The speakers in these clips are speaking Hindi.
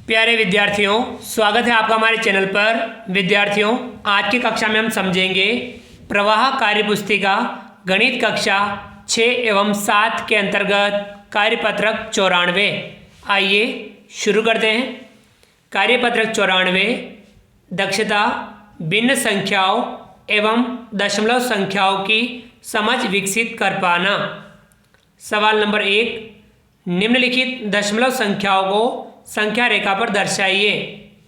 प्यारे विद्यार्थियों, स्वागत है आपका हमारे चैनल पर। विद्यार्थियों, आज की कक्षा में हम समझेंगे प्रवाह कार्यपुस्तिका गणित कक्षा 6 एवं 7 के अंतर्गत कार्यपत्रक 94। आइए शुरू करते हैं। कार्यपत्रक 94, दक्षता भिन्न संख्याओं एवं दशमलव संख्याओं की समझ विकसित कर पाना। सवाल नंबर 1, निम्नलिखित दशमलव संख्याओं को संख्या रेखा पर दर्शाइए।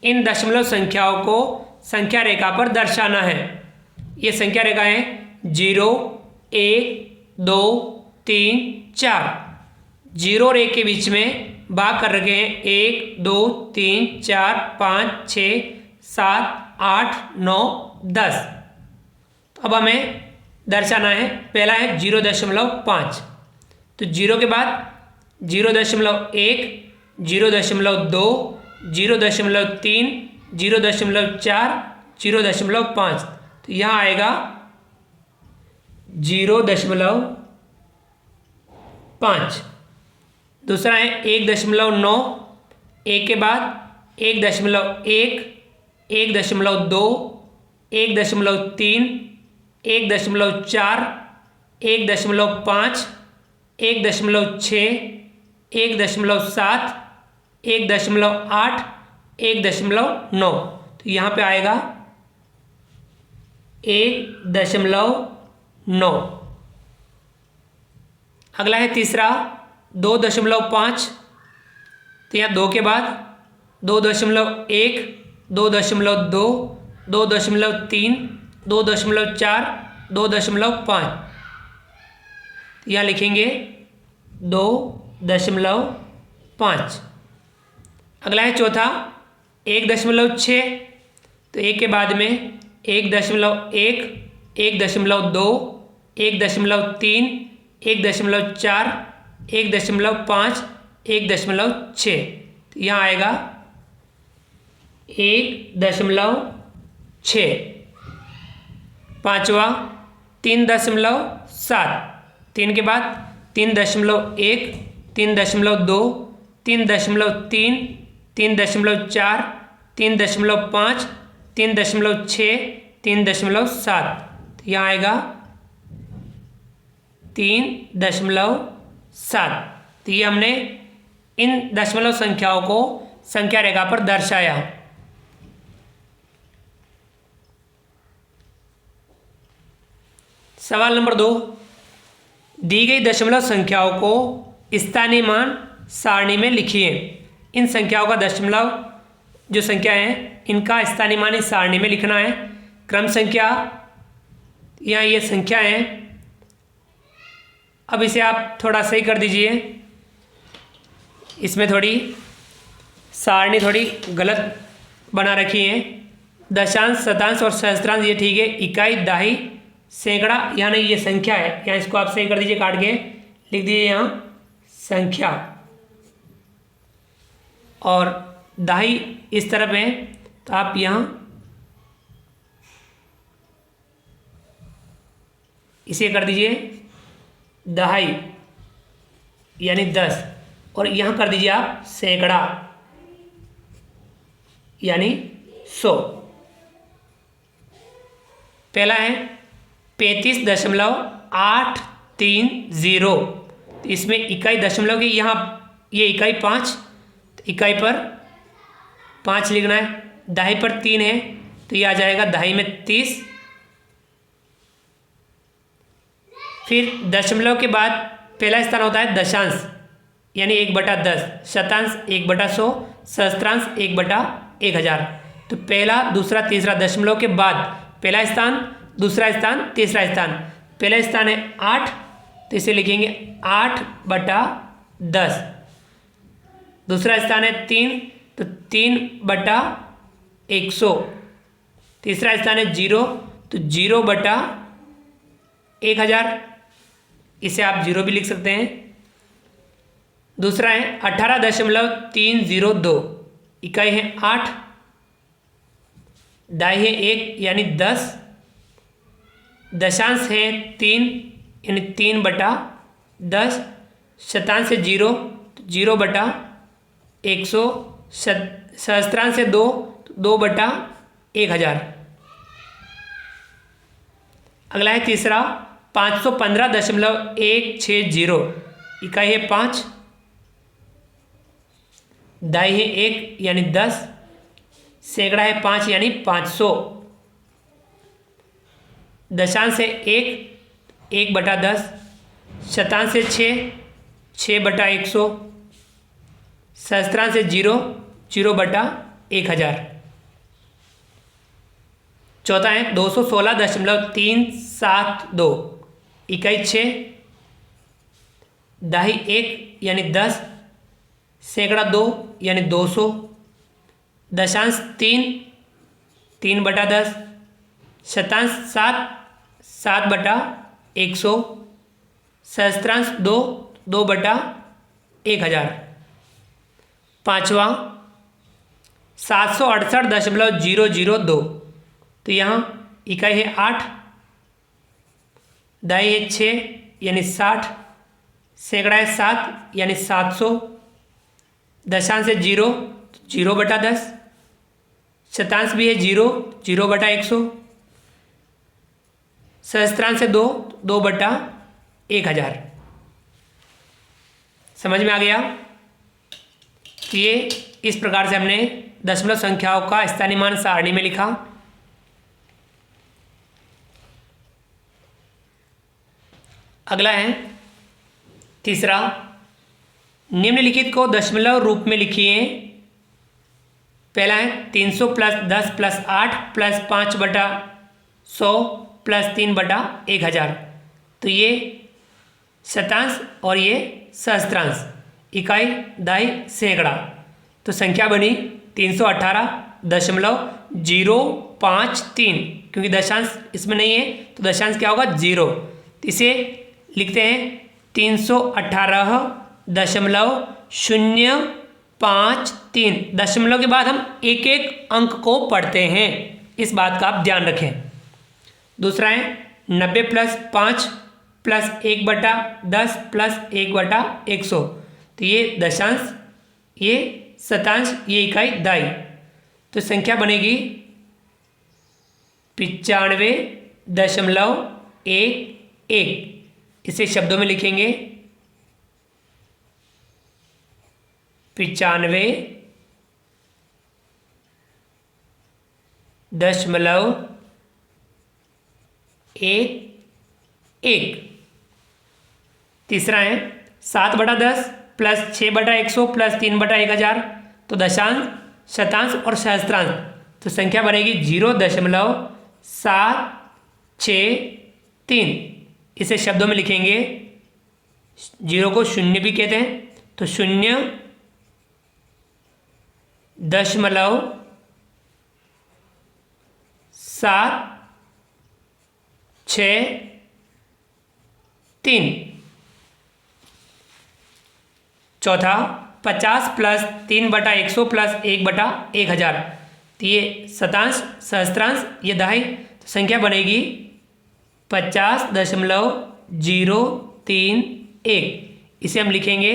इन दशमलव संख्याओं को संख्या रेखा पर दर्शाना है। ये संख्या रेखा है 0, 1, 2, 3, 4। 0 रेख के बीच में भाग कर रखे हैं 1, 2, 3, 4, 5, 6, 7, 8, 9, 10। अब हमें दर्शाना है, पहला है 0.5। तो 0 के बाद 0.1, 0.2, 0.3, 0.4, 0.5। तो यहाँ आएगा 0.5। दूसरा है 1.9, 1 के बाद 1.1, 1.2, 1.3, 1.4, 1.5, 1.6, 1.7, 1.8, 1.9। तो यहाँ पे आएगा 1.9। अगला है तीसरा 2.5। तो यहाँ 2 के बाद 2.1, 2.2, 2.3, 2.4, 2.5। यहाँ लिखेंगे 2.5। अगला है चौथा 1.6। तो 1 के बाद में 1.1, 1.2, 1.3, 1.4, 1.5, 1.6। तो यहाँ आएगा 1.6। पाँचवा 3.7। 3 के बाद 3.1, 3.2, 3.3, 3.4, 3.5, 3.6, 3.7। तो यहाँ आएगा 3.7। तो ये हमने इन दशमलव संख्याओं को संख्या रेखा पर दर्शाया। सवाल नंबर 2, दी गई दशमलव संख्याओं को स्थानीय मान सारणी में लिखिए। इन संख्याओं का दशमलव जो संख्या है इनका स्थानीय मान इस सारणी में लिखना है। क्रम संख्या, यहाँ ये संख्या है। अब इसे आप थोड़ा सही कर दीजिए। इसमें थोड़ी सारणी थोड़ी गलत बना रखी है। दशांश, शतांश और सहस्त्रांश ये ठीक है। इकाई, दहाई, सैकड़ा, यानी ये संख्या है। यहाँ इसको आप सही कर दीजिए, काट के लिख दीजिए यहाँ संख्या। और दहाई इस तरफ है, तो आप यहाँ इसे कर दीजिए दहाई यानी 10। और यहाँ कर दीजिए आप सैकड़ा यानी 100। पहला है 35.830। इसमें इकाई दशमलव की, यहाँ ये इकाई 5, तो इकाई पर 5 लिखना है। दहाई पर 3 है, तो ये आ जाएगा दहाई में 30। फिर दशमलव के बाद पहला स्थान होता है दशांश यानी 1/10, शतांश 1/100, सहस्त्रांश 1/1000। तो पहला, दूसरा, तीसरा दशमलव के बाद पहला स्थान, दूसरा स्थान, तीसरा स्थान। पहला स्थान है 8, तो इसे लिखेंगे 8/10। दूसरा स्थान है 3, तो 3/100। तीसरा स्थान है 0, तो 0/1000। इसे आप 0 भी लिख सकते हैं। दूसरा है 18.302। इकाई है 8, दहाई है 1 यानी 10, दशांश है 3 यानी 3/10, शतांश है 0, तो 0/100, सहस्त्रांश से 2, 2/1000। अगला है तीसरा 515.160। इकाई है 5, दाई है 1 यानी 10, सैकड़ा है 5 यानी 500, दशांश से 1, 1/10, शतांश से 6, 6/100, सहस्त्रांश से 0, 0/1000। चौथा है 216.372। इकाई 6, दाही 1 यानी 10, सैकड़ा 2 यानी 200, दशांश 3, 3/10, शतांश 7, 7/100, सहस्त्रांश 2, 2/1000। पाँचवा 768.002। तो यहाँ इकाई है 8, दाई है 6 यानी 60, सैकड़ा है 7 यानी 700, दशांश है 0, 0/10, शतांश भी है 0, 0/100, सहस्त्रांश से 2, 2/1000। समझ में आ गया? तो ये इस प्रकार से हमने दशमलव संख्याओं का स्थानीय मान सारणी में लिखा। अगला है तीसरा, निम्नलिखित को दशमलव रूप में लिखिए। पहला है 300 + 10 + 8 + 5/100 + 3/1000। तो ये शतांश और ये सहस्त्रांश, इकाई, दाई, सैकड़ा। तो संख्या बनी 318.053, क्योंकि दशांश इसमें नहीं है तो दशांश क्या होगा 0। तो इसे लिखते हैं 318.053। दशमलव के बाद हम एक एक अंक को पढ़ते हैं, इस बात का आप ध्यान रखें। दूसरा है 90 + 5 + 1/10 + 1/100। तो ये दशांश, ये शतांश, ये इकाई, दाई। तो संख्या बनेगी 95.11। इसे शब्दों में लिखेंगे 95.11। तीसरा है 7/10 + 6/100 + 3/1000। तो दशांश, शतांश और सहस्त्रांश। तो संख्या बनेगी 0.763। इसे शब्दों में लिखेंगे, 0 को शून्य भी कहते हैं, तो 0.763। चौथा 50 + 3/100 + 1/1000। तो ये शतांश, सहस्त्रांश, ये दाई। तो संख्या बनेगी 50.031। इसे हम लिखेंगे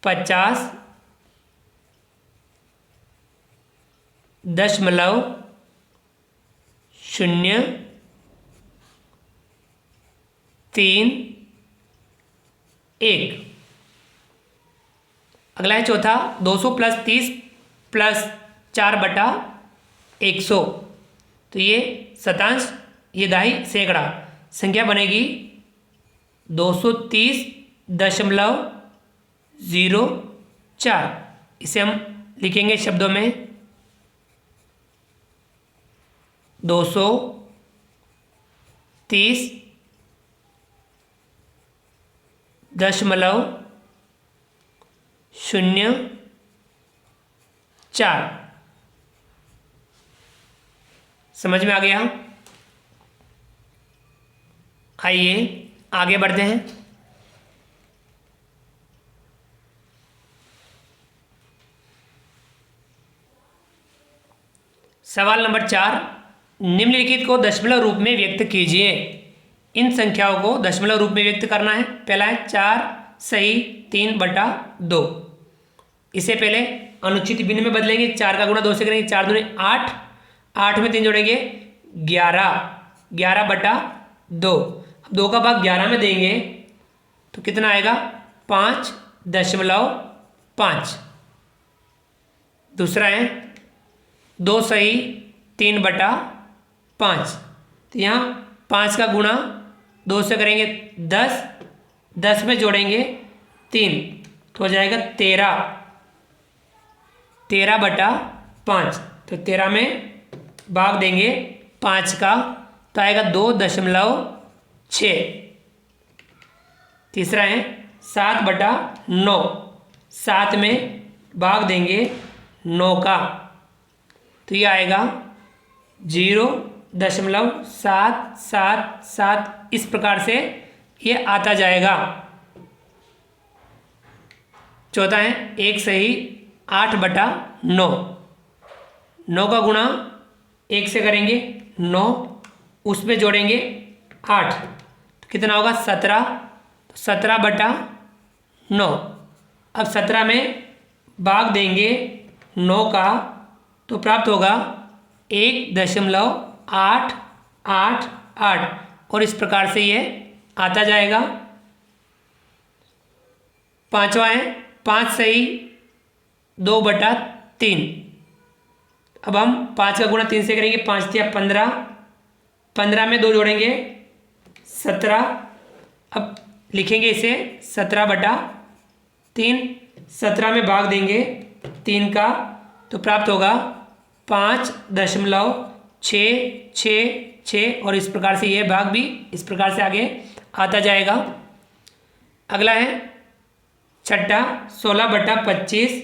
50.031। अगला है चौथा 200 + 30 + 4/100। तो ये शतांश, ये दाई, सैकड़ा। संख्या बनेगी 230.04। इसे हम लिखेंगे शब्दों में 230.04। समझ में आ गया? आइए आगे बढ़ते हैं। सवाल नंबर 4, निम्नलिखित को दशमलव रूप में व्यक्त कीजिए। इन संख्याओं को दशमलव रूप में व्यक्त करना है। पहला है 4 सही 3/2। इसे पहले अनुचित भिन्न में बदलेंगे, 4 का गुणा 2 से करेंगे, 4 दूनी 8, 8 में 3 जोड़ेंगे 11, 11/2। अब 2 का भाग 11 में देंगे तो कितना आएगा 5.5। दूसरा है 2 सही 3/5, तो यहाँ 5 का गुणा 2 से करेंगे 10, 10 में जोड़ेंगे 3 तो हो जाएगा 13/5। तो 13 में भाग देंगे 5 का तो आएगा 2.6। तीसरा है 7/9, 7 में भाग देंगे 9 का तो ये आएगा 0.777, इस प्रकार से ये आता जाएगा। चौथा है 1 सही 8/9, 9 का गुणा 1 से करेंगे 9, उसमें जोड़ेंगे 8 तो कितना होगा 17, तो 17/9। अब 17 में भाग देंगे 9 का तो प्राप्त होगा 1.888 और इस प्रकार से ये आता जाएगा। पांचवा है 5 सही 2/3। अब हम 5 का गुणा 3 से करेंगे, 5 × 15, 15 में 2 जोड़ेंगे 17। अब लिखेंगे इसे 17/3, 17 में भाग देंगे 3 का तो प्राप्त होगा 5.666 और इस प्रकार से यह भाग भी इस प्रकार से आगे आता जाएगा। अगला है छठा 16/25,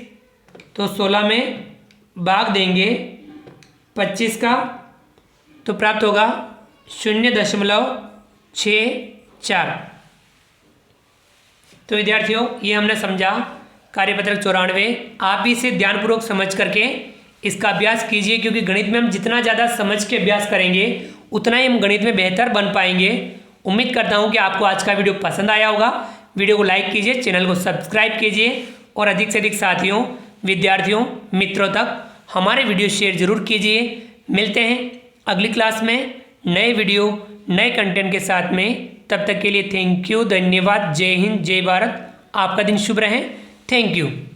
तो 16 में भाग देंगे 25 का तो प्राप्त होगा 0.64। तो विद्यार्थियों ये हमने समझा कार्यपत्रक 94। आप भी इसे ध्यानपूर्वक समझ करके इसका अभ्यास कीजिए, क्योंकि गणित में हम जितना ज़्यादा समझ के अभ्यास करेंगे उतना ही हम गणित में बेहतर बन पाएंगे। उम्मीद करता हूँ कि आपको आज का वीडियो पसंद आया होगा। वीडियो को लाइक कीजिए, चैनल को सब्सक्राइब कीजिए और अधिक से अधिक साथियों, विद्यार्थियों, मित्रों तक हमारे वीडियो शेयर जरूर कीजिए। मिलते हैं अगली क्लास में नए वीडियो नए कंटेंट के साथ में। तब तक के लिए थैंक यू, धन्यवाद, जय हिंद, जय भारत। आपका दिन शुभ रहे। Thank you.